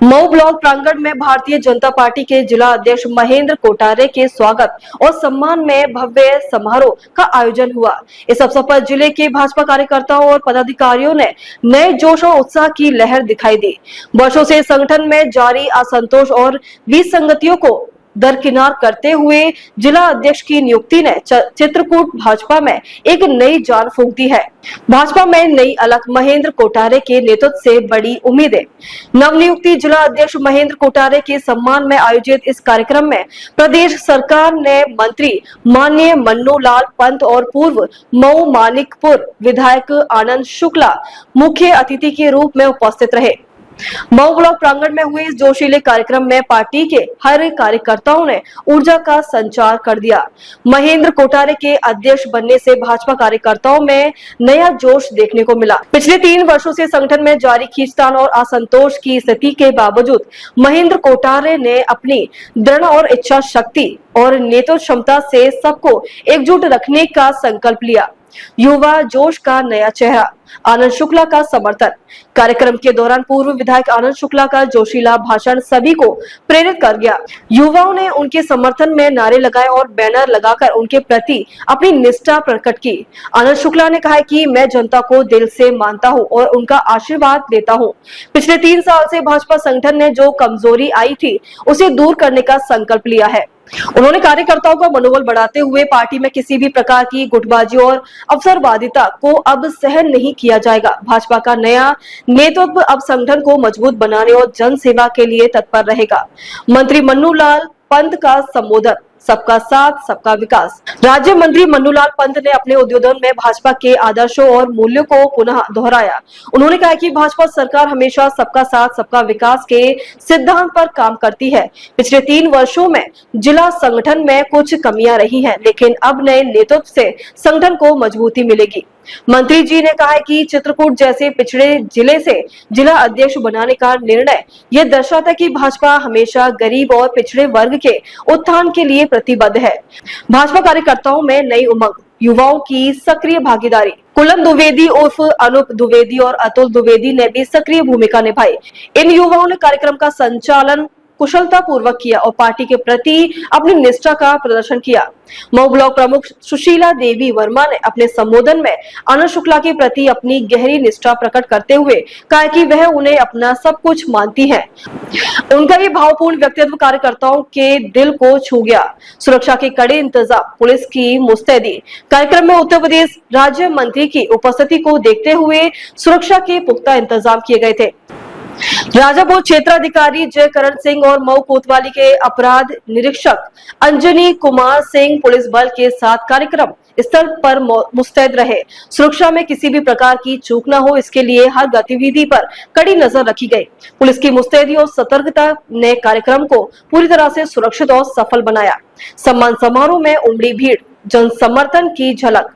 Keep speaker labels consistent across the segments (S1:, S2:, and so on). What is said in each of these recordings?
S1: Mau block प्रांगण में Bharatiya Janata party के जिला अध्यक्ष महेंद्र कोटारे के स्वागत और सम्मान में भव्य समारोह का आयोजन हुआ। इस अवसर पर जिले के भाजपा कार्यकर्ताओं और पदाधिकारियों ने नए जोश और उत्साह की लहर दिखाई दी। वर्षों से संगठन में जारी असंतोष और विसंगतियों को दरकिनार करते हुए जिला अध्यक्ष की नियुक्ति ने चित्रकूट भाजपा में एक नई जान फूंक दी है। भाजपा में नई अलख महेंद्र कोटारे के नेतृत्व से बड़ी उम्मीदें। नवनियुक्ति जिला अध्यक्ष महेंद्र कोटारे के सम्मान में आयोजित इस कार्यक्रम में प्रदेश सरकार ने मंत्री माननीय मन्नू लाल पंत और पूर्व मऊ मानिकपुर विधायक आनंद शुक्ला मुख्य अतिथि के रूप में उपस्थित रहे। मऊ ब्लॉक प्रांगण में हुए इस जोशीले कार्यक्रम में पार्टी के हर कार्यकर्ताओं ने ऊर्जा का संचार कर दिया। महेंद्र कोटारे के अध्यक्ष बनने से भाजपा कार्यकर्ताओं में नया जोश देखने को मिला। पिछले 3 वर्षों से संगठन में जारी खींचतान और असंतोष की स्थिति के बावजूद महेंद्र कोटारे ने अपनी दृढ़ और इच्छा शक्ति और नेतृत्व क्षमता से सबको एकजुट रखने का संकल्प लिया। युवा जोश का नया चेहरा आनंद शुक्ला का समर्थन। कार्यक्रम के दौरान पूर्व विधायक आनंद शुक्ला का जोशीला भाषण सभी को प्रेरित कर गया। युवाओं ने उनके समर्थन में नारे लगाए और बैनर लगाकर उनके प्रति अपनी निष्ठा प्रकट की। आनंद शुक्ला ने कहा कि मैं जनता को दिल से मानता हूं और उनका आशीर्वाद लेता हूं। पिछले 3 साल से भाजपा संगठन ने जो कमजोरी आई थी उसे दूर करने का संकल्प लिया है। उन्होंने कार्यकर्ताओं का मनोबल बढ़ाते हुए पार्टी में किसी भी प्रकार की गुटबाजी और अवसरवादिता को अब सहन नहीं किया जाएगा। भाजपा का नया नेतृत्व अब संगठन को मजबूत बनाने और जन सेवा के लिए तत्पर रहेगा। मंत्री मन्नू लाल पंत का संबोधन, सबका साथ सबका विकास। राज्य मंत्री मन्नू लाल पंत ने अपने उद्बोधन में भाजपा के आदर्शों और मूल्यों को पुनः दोहराया। उन्होंने कहा कि भाजपा सरकार हमेशा सबका साथ सबका विकास के सिद्धांत पर काम करती है। पिछले 3 वर्षों में जिला संगठन में कुछ कमियां रही हैं, लेकिन अब नए नेतृत्व से संगठन को मजबूती मिलेगी। मंत्री जी ने कहा कि चित्रकूट जैसे पिछड़े जिले से जिला अध्यक्ष बनाने का निर्णय यह दर्शाता है कि भाजपा हमेशा गरीब और पिछड़े वर्ग के उत्थान के लिए प्रतिबद्ध है। भाजपा कार्यकर्ताओं में नई उमंग, युवाओं की सक्रिय भागीदारी। कुलन द्विवेदी उर्फ अनूप द्विवेदी और अतुल द्विवेदी ने भी सक्रिय भूमिका निभाई। इन युवाओं ने कार्यक्रम का संचालन कुशलता पूर्वक किया और पार्टी के प्रति अपनी निष्ठा का प्रदर्शन किया। मऊ ब्लॉक प्रमुख सुशीला देवी वर्मा ने अपने संबोधन में आनंद शुक्ला के प्रति अपनी गहरी निष्ठा प्रकट करते हुए कहा कि वह उन्हें अपना सब कुछ मानती हैं। उनका ये भावपूर्ण व्यक्तित्व कार्यकर्ताओं के दिल को छू गया। सुरक्षा के कड़े इंतजाम, पुलिस की मुस्तैदी। कार्यक्रम में उत्तर प्रदेश राज्य मंत्री की उपस्थिति को देखते हुए सुरक्षा के पुख्ता इंतजाम किए गए थे। राजापुर क्षेत्राधिकारी जयकरण सिंह और मऊ कोतवाली के अपराध निरीक्षक अंजनी कुमार सिंह पुलिस बल के साथ कार्यक्रम स्थल पर मुस्तैद रहे। सुरक्षा में किसी भी प्रकार की चूक न हो, इसके लिए हर गतिविधि पर कड़ी नजर रखी गई। पुलिस की मुस्तैदी और सतर्कता ने कार्यक्रम को पूरी तरह से सुरक्षित और सफल बनाया। सम्मान समारोह में उमड़ी भीड़, जन समर्थन की झलक।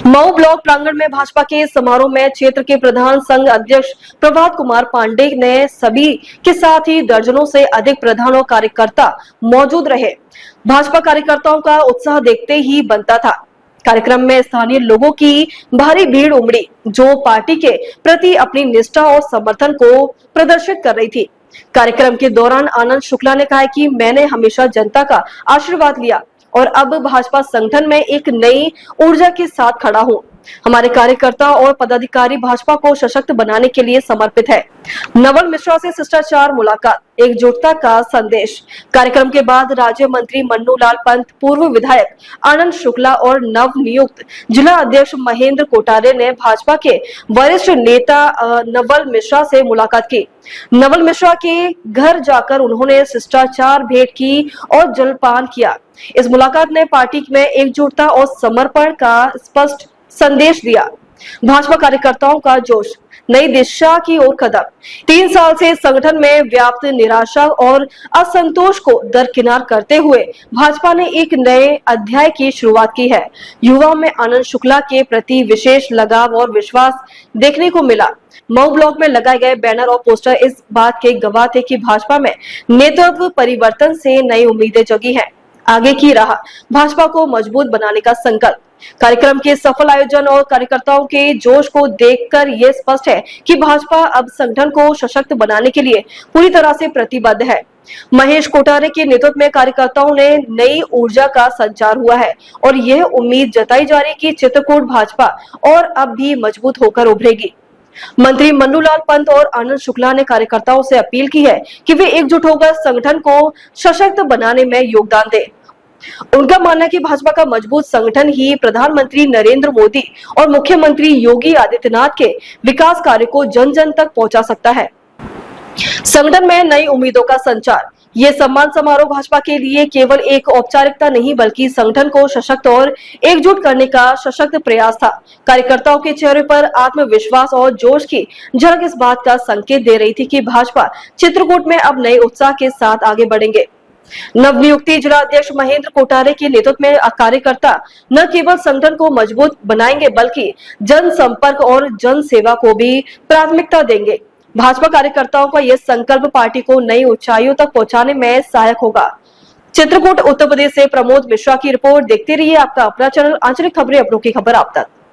S1: मऊ ब्लॉक प्रांगण में भाजपा के समारोह में क्षेत्र के प्रधान संघ अध्यक्ष प्रभात कुमार पांडे ने सभी के साथ ही दर्जनों से अधिक प्रधान और कार्यकर्ता मौजूद रहे। भाजपा कार्यकर्ताओं का उत्साह देखते ही बनता था। कार्यक्रम में स्थानीय लोगों की भारी भीड़ उमड़ी, जो पार्टी के प्रति अपनी निष्ठा और समर्थन को प्रदर्शित कर रही थी। कार्यक्रम के दौरान आनंद शुक्ला ने कहा कि मैंने हमेशा जनता का आशीर्वाद लिया और अब भाजपा संगठन में एक नई ऊर्जा के साथ खड़ा हूं। हमारे कार्यकर्ता और पदाधिकारी भाजपा को सशक्त बनाने के लिए समर्पित है। नवल मिश्रा से शिष्टाचार मुलाकात, एकजुटता का संदेश। कार्यक्रम के बाद राज्य मंत्री मन्नू लाल पंत, पूर्व विधायक आनंद शुक्ला और नव नियुक्त जिला अध्यक्ष महेंद्र कोटारे ने भाजपा के वरिष्ठ नेता नवल मिश्रा से मुलाकात की। नवल मिश्रा के घर जाकर उन्होंने शिष्टाचार भेंट की और जलपान किया। इस मुलाकात ने पार्टी में एकजुटता और समर्पण का स्पष्ट संदेश दिया। भाजपा कार्यकर्ताओं का जोश, नई दिशा की ओर कदम। 3 साल से संगठन में व्याप्त निराशा और असंतोष को दरकिनार करते हुए भाजपा ने एक नए अध्याय की शुरुआत की है। युवाओं में आनंद शुक्ला के प्रति विशेष लगाव और विश्वास देखने को मिला। मऊ ब्लॉक में लगाए गए बैनर और पोस्टर इस बात के गवाह थे कि भाजपा में नेतृत्व परिवर्तन से नई उम्मीदें जगी हैं। आगे की राह, भाजपा को मजबूत बनाने का संकल्प। कार्यक्रम के सफल आयोजन और कार्यकर्ताओं के जोश को देखकर ये स्पष्ट है कि भाजपा अब संगठन को सशक्त बनाने के लिए पूरी तरह से प्रतिबद्ध है। महेश कोठारे के नेतृत्व में कार्यकर्ताओं ने नई ऊर्जा का संचार हुआ है और यह उम्मीद जताई जा रही कि चित्रकूट भाजपा और अब भी मजबूत होकर उभरेगी। मंत्री मन्नूलाल पंत और आनंद शुक्ला ने कार्यकर्ताओं से अपील की है कि वे एकजुट होकर संगठन को सशक्त बनाने में योगदान दें। उनका मानना है कि भाजपा का मजबूत संगठन ही प्रधानमंत्री नरेंद्र मोदी और मुख्यमंत्री योगी आदित्यनाथ के विकास कार्य को जन जन तक पहुंचा सकता है। संगठन में नई उम्मीदों का संचार। ये सम्मान समारोह भाजपा के लिए केवल एक औपचारिकता नहीं बल्कि संगठन को सशक्त और एकजुट करने का सशक्त प्रयास था। कार्यकर्ताओं के चेहरे पर आत्मविश्वास और जोश की झलक इस बात का संकेत दे रही थी कि भाजपा चित्रकूट में अब नए उत्साह के साथ आगे बढ़ेंगे। नवनियुक्त जिला अध्यक्ष महेंद्र कोठारे के नेतृत्व में कार्यकर्ता न केवल संगठन को मजबूत बनाएंगे बल्कि जनसंपर्क और जन सेवा को भी प्राथमिकता देंगे। भाजपा कार्यकर्ताओं का यह संकल्प पार्टी को नई ऊंचाइयों तक पहुंचाने में सहायक होगा। चित्रकूट उत्तर प्रदेश से प्रमोद मिश्रा की रिपोर्ट। देखते रहिए आपका अपना चैनल आंचलिक खबरें, अपनों की खबर आप तक।